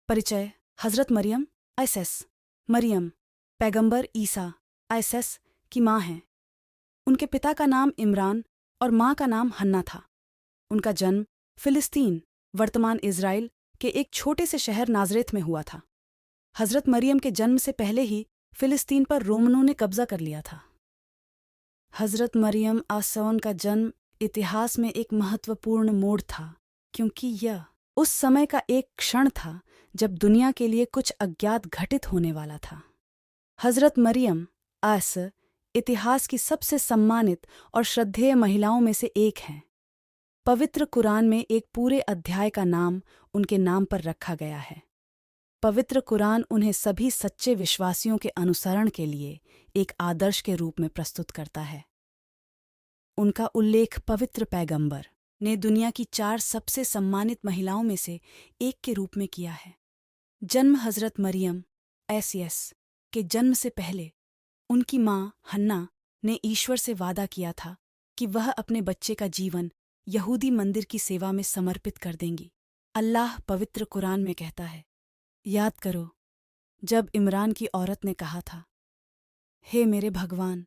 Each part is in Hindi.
परिचय। हज़रत मरियम आइसस मरियम पैगंबर ईसा आइसस की माँ हैं। उनके पिता का नाम इमरान और माँ का नाम हन्ना था। उनका जन्म फ़िलिस्तीन वर्तमान इज़राइल के एक छोटे से शहर नाज़रेत में हुआ था। हज़रत मरियम के जन्म से पहले ही फ़िलिस्तीन पर रोमनों ने कब्ज़ा कर लिया था। हज़रत मरियम आसौन का जन्म इतिहास में एक महत्वपूर्ण मोड़ था, क्योंकि यह उस समय का एक क्षण था जब दुनिया के लिए कुछ अज्ञात घटित होने वाला था। हज़रत मरियम आस इतिहास की सबसे सम्मानित और श्रद्धेय महिलाओं में से एक हैं। पवित्र कुरान में एक पूरे अध्याय का नाम उनके नाम पर रखा गया है। पवित्र कुरान उन्हें सभी सच्चे विश्वासियों के अनुसरण के लिए एक आदर्श के रूप में प्रस्तुत करता है। उनका उल्लेख पवित्र पैगंबर ने दुनिया की 4 सबसे सम्मानित महिलाओं में से एक के रूप में किया है। जन्म हज़रत मरियम एसीएस के जन्म से पहले उनकी माँ हन्ना ने ईश्वर से वादा किया था कि वह अपने बच्चे का जीवन यहूदी मंदिर की सेवा में समर्पित कर देंगी। अल्लाह पवित्र कुरान में कहता है, याद करो जब इमरान की औरत ने कहा था, हे मेरे भगवान,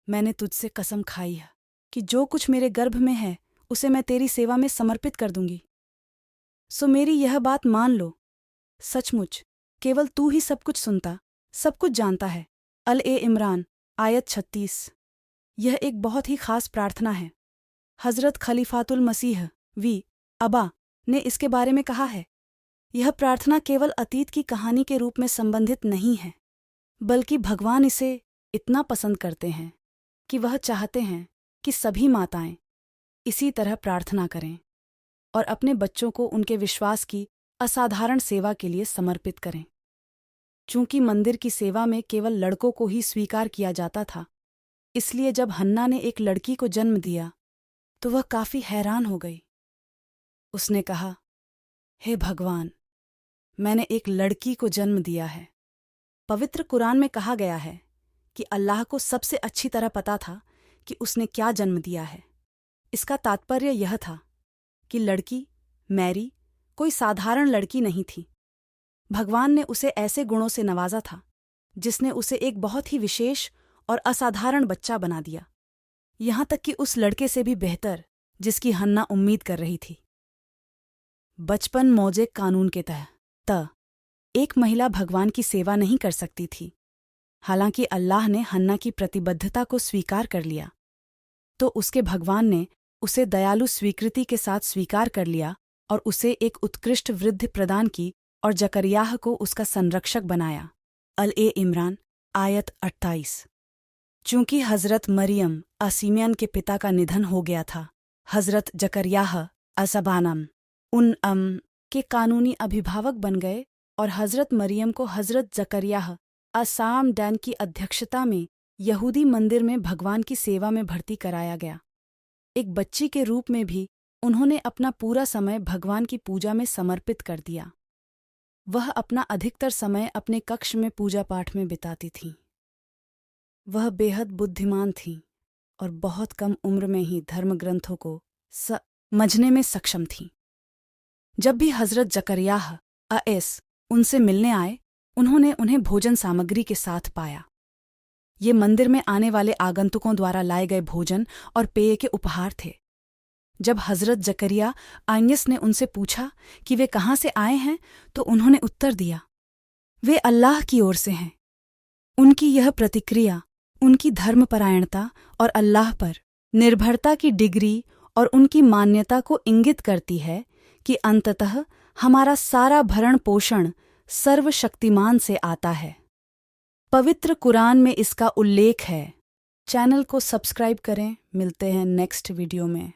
मैंने तुझसे कसम खाई है कि जो कुछ मेरे गर्भ में है उसे मैं तेरी सेवा में समर्पित कर दूंगी। सो मेरी यह बात मान लो, सचमुच केवल तू ही सब कुछ सुनता, सब कुछ जानता है। अल-इमरान आयत 36। यह एक बहुत ही खास प्रार्थना है। हज़रत खलीफातुल मसीह वी अबा ने इसके बारे में कहा है, यह प्रार्थना केवल अतीत की कहानी के रूप में संबंधित नहीं है, बल्कि भगवान इसे इतना पसंद करते हैं कि वह चाहते हैं कि सभी माताएं इसी तरह प्रार्थना करें और अपने बच्चों को उनके विश्वास की असाधारण सेवा के लिए समर्पित करें। चूंकि मंदिर की सेवा में केवल लड़कों को ही स्वीकार किया जाता था, इसलिए जब हन्ना ने एक लड़की को जन्म दिया तो वह काफी हैरान हो गई। उसने कहा, हे भगवान, मैंने एक लड़की को जन्म दिया है। पवित्र कुरान में कहा गया है कि अल्लाह को सबसे अच्छी तरह पता था कि उसने क्या जन्म दिया है। इसका तात्पर्य यह था कि लड़की मैरी कोई साधारण लड़की नहीं थी। भगवान ने उसे ऐसे गुणों से नवाजा था जिसने उसे एक बहुत ही विशेष और असाधारण बच्चा बना दिया, यहाँ तक कि उस लड़के से भी बेहतर जिसकी हन्ना उम्मीद कर रही थी। बचपन मौजे कानून के तहत एक महिला भगवान की सेवा नहीं कर सकती थी। हालांकि अल्लाह ने हन्ना की प्रतिबद्धता को स्वीकार कर लिया, तो उसके भगवान ने उसे दयालु स्वीकृति के साथ स्वीकार कर लिया और उसे एक उत्कृष्ट वृद्धि प्रदान की और जकरियाह को उसका संरक्षक बनाया। अल-इमरान आयत 28। चूंकि हज़रत मरियम असीमियन के पिता का निधन हो गया था, हज़रत जकरियाह असबानम के कानूनी अभिभावक बन गए और हज़रत मरियम को हज़रत जकरियाह असाम डैन की अध्यक्षता में यहूदी मंदिर में भगवान की सेवा में भर्ती कराया गया। एक बच्ची के रूप में भी उन्होंने अपना पूरा समय भगवान की पूजा में समर्पित कर दिया। वह अपना अधिकतर समय अपने कक्ष में पूजा पाठ में बिताती थीं। वह बेहद बुद्धिमान थीं और बहुत कम उम्र में ही धर्म ग्रंथों को समझने में सक्षम थीं। जब भी हज़रत जकरियाह उनसे मिलने आए, उन्होंने उन्हें भोजन सामग्री के साथ पाया। ये मंदिर में आने वाले आगंतुकों द्वारा लाए गए भोजन और पेय के उपहार थे। जब हज़रत जकरिया आयस ने उनसे पूछा कि वे कहाँ से आए हैं, तो उन्होंने उत्तर दिया, वे अल्लाह की ओर से हैं। उनकी यह प्रतिक्रिया उनकी धर्मपरायणता और अल्लाह पर निर्भरता की डिग्री और उनकी मान्यता को इंगित करती है कि अंततः हमारा सारा भरण पोषण सर्वशक्तिमान से आता है। पवित्र कुरान में इसका उल्लेख है। चैनल को सब्सक्राइब करें। मिलते हैं नेक्स्ट वीडियो में।